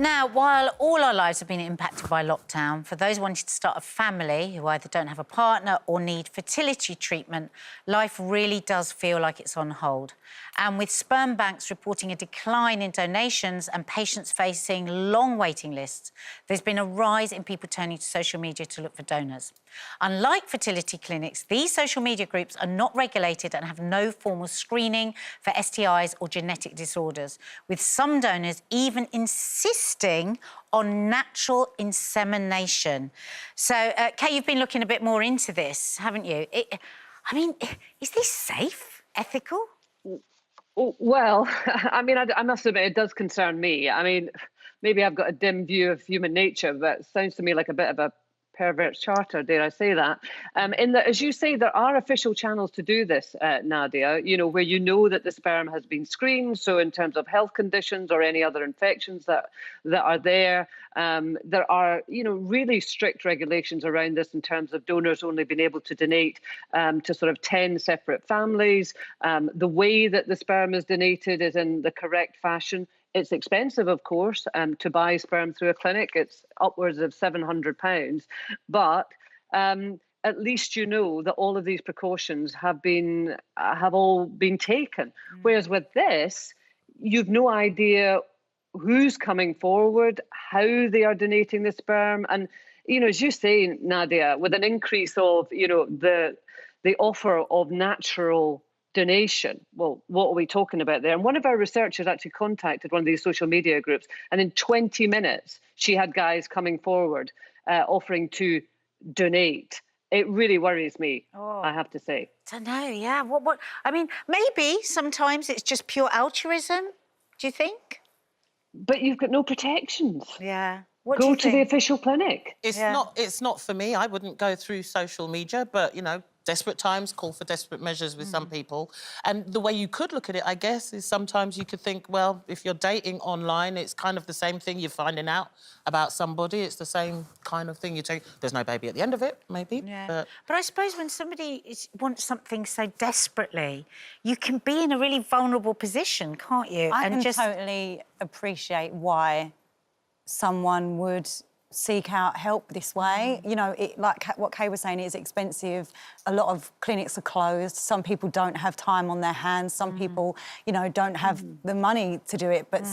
Now, while all our lives have been impacted by lockdown, for those wanting to start a family who either don't have a partner or need fertility treatment, life really does feel like it's on hold. And with sperm banks reporting a decline in donations and patients facing long waiting lists, there's been a rise in people turning to social media to look for donors. Unlike fertility clinics, these social media groups are not regulated and have no formal screening for STIs or genetic disorders, with some donors even insisting on natural insemination. So, Kaye, you've been looking a bit more into this, haven't you? I mean, is this safe, ethical? Well, I mean, I must admit, it does concern me. I mean, maybe I've got a dim view of human nature, but it sounds to me like a bit of a pervert charter, dare I say that. In that, as you say, there are official channels to do this, Nadia, you know, where you know that the sperm has been screened. So in terms of health conditions or any other infections that are there are, you know, really strict regulations around this in terms of donors only being able to donate to sort of 10 separate families. The way that the sperm is donated is in the correct fashion. It's expensive, of course, to buy sperm through a clinic. It's upwards of £700, but at least you know that all of these precautions have all been taken. Whereas with this, you've no idea who's coming forward, how they are donating the sperm, and you know, as you say, Nadia, with an increase of the offer of natural donation. Well, what are we talking about there? And one of our researchers actually contacted one of these social media groups, and in 20 minutes, she had guys coming forward offering to donate. It really worries me, I have to say. I don't know, yeah. What? I mean, maybe sometimes it's just pure altruism, do you think? But you've got no protections. Yeah. Go to the official clinic. It's not for me. I wouldn't go through social media, but, you know, desperate times call for desperate measures with some people. And the way you could look at it, I guess, is sometimes you could think, well, if you're dating online, it's kind of the same thing. You're finding out about somebody. It's the same kind of thing. There's no baby at the end of it, maybe. Yeah. But I suppose when somebody wants something so desperately, you can be in a really vulnerable position, can't you? I can totally appreciate why someone would seek out help this way. You know, like what Kaye was saying, it is expensive. A lot of clinics are closed. Some people don't have time on their hands. Some people, you know, don't have the money to do it, but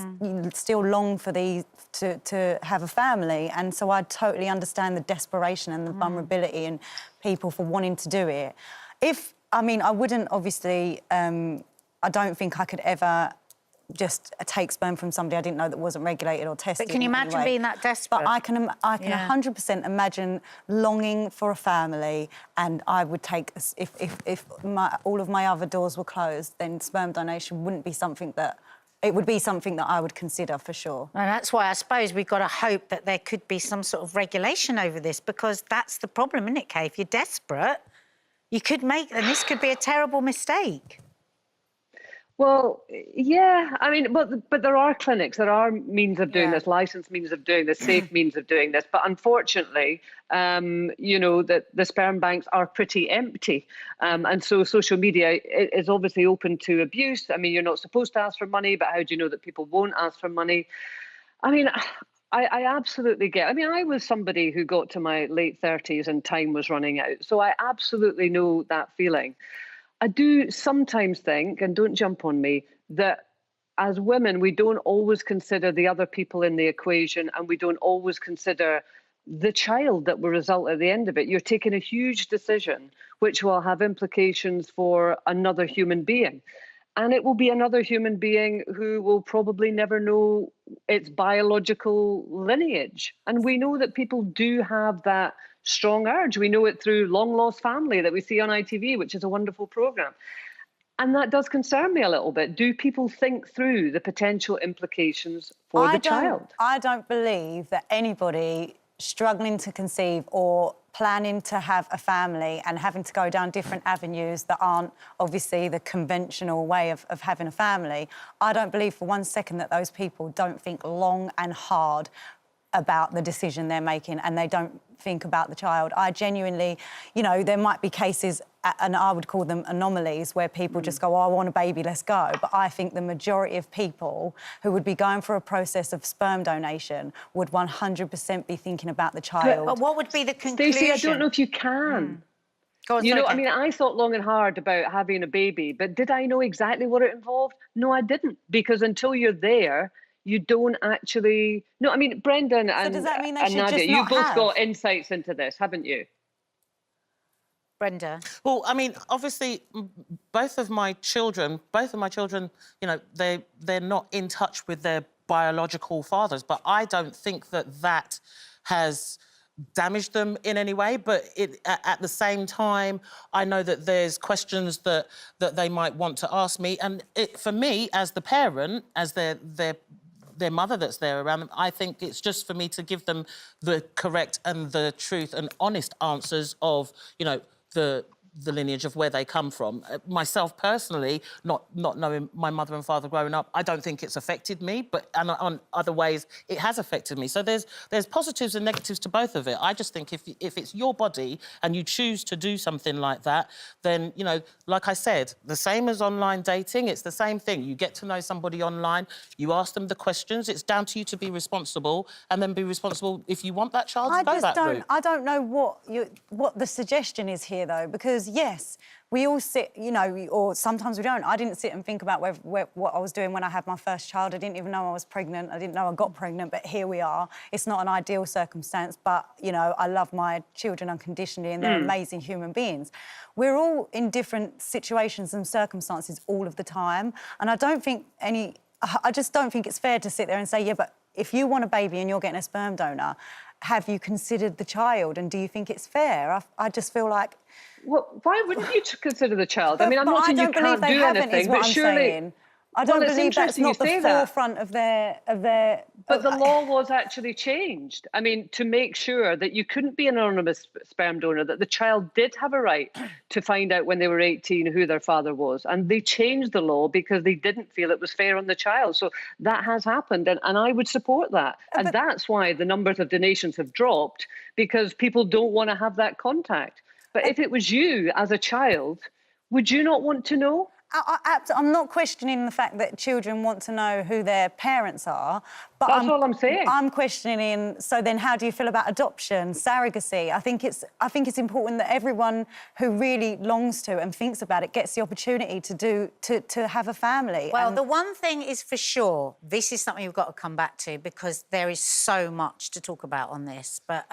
still long for to have a family. And so I totally understand the desperation and the vulnerability in people for wanting to do it. I mean, I wouldn't obviously, I don't think I could ever just take sperm from somebody I didn't know that wasn't regulated or tested. But can you imagine being that desperate? But I can 100% imagine longing for a family, and I would take, if all of my other doors were closed, then sperm donation wouldn't be something that, it would be something that I would consider for sure. And that's why I suppose we've got to hope that there could be some sort of regulation over this, because that's the problem, isn't it, Kaye? If you're desperate, you could make, and this could be a terrible mistake. Well, yeah, I mean, but there are clinics, there are means of doing this, licensed means of doing this, safe means of doing this. But unfortunately, you know, that the sperm banks are pretty empty. And so social media is obviously open to abuse. I mean, you're not supposed to ask for money, but how do you know that people won't ask for money? I mean, I absolutely get. I mean, I was somebody who got to my late 30s and time was running out. So I absolutely know that feeling. I do sometimes think, and don't jump on me, that as women, we don't always consider the other people in the equation, and we don't always consider the child that will result at the end of it. You're taking a huge decision which will have implications for another human being. And it will be another human being who will probably never know its biological lineage. And we know that people do have that strong urge. We know it through Long Lost Family that we see on ITV, which is a wonderful programme. And that does concern me a little bit. Do people think through the potential implications for the child? I don't believe that anybody struggling to conceive or planning to have a family and having to go down different avenues that aren't obviously the conventional way of having a family, I don't believe for one second that those people don't think long and hard about the decision they're making and they don't think about the child. I genuinely, you know, there might be cases, and I would call them anomalies, where people just go, oh, I want a baby, let's go. But I think the majority of people who would be going through a process of sperm donation would 100% be thinking about the child. But what would be the conclusion? Stacey, I don't know if you can. Go on, You sorry, know, I Kaye. mean, I thought long and hard about having a baby, but did I know exactly what it involved? No, I didn't, because until you're there, you don't actually... No, I mean, Brendan and, does that mean they and should Nadia, just you not both have? got insights into this, haven't you? Brenda. Well, I mean, obviously, both of my children, you know, they're not in touch with their biological fathers, but I don't think that has damaged them in any way. But at the same time, I know that there's questions that they might want to ask me, and for me, as the parent, as their mother that's there around them, I think it's just for me to give them the correct and the truth and honest answers of, you know, the lineage of where they come from. Myself personally, not knowing my mother and father growing up, I don't think it's affected me, but on other ways it has affected me. So there's positives and negatives to both of it. I just think if it's your body and you choose to do something like that, then, you know, like I said, the same as online dating, it's the same thing. You get to know somebody online, you ask them the questions, it's down to you to be responsible, and then be responsible if you want that child to go that route. I don't know what the suggestion is here, though, because yes, we all sit, you know, or sometimes we don't. I didn't sit and think about what I was doing when I had my first child. I didn't even know I was pregnant. I didn't know I got pregnant, but here we are. It's not an ideal circumstance, but, you know, I love my children unconditionally and they're amazing human beings. We're all in different situations and circumstances all of the time, and I just don't think it's fair to sit there and say, yeah, but if you want a baby and you're getting a sperm donor, have you considered the child and do you think it's fair? I just feel like... Well, why wouldn't you consider the child? I mean, I'm not saying you can't do anything, but surely... I don't Well, it's believe that's interesting you not the say that. forefront of their... But the law was actually changed. I mean, to make sure that you couldn't be an anonymous sperm donor, that the child did have a right to find out when they were 18 who their father was. And they changed the law because they didn't feel it was fair on the child. So that has happened, and I would support that. And that's why the numbers of donations have dropped, because people don't want to have that contact. But if it was you as a child, would you not want to know? I'm not questioning the fact that children want to know who their parents are, but That's all I'm saying. I'm questioning, so then how do you feel about adoption, surrogacy? I think it's important that everyone who really longs to and thinks about it gets the opportunity to have a family. Well, the one thing is for sure, this is something you've got to come back to because there is so much to talk about on this, but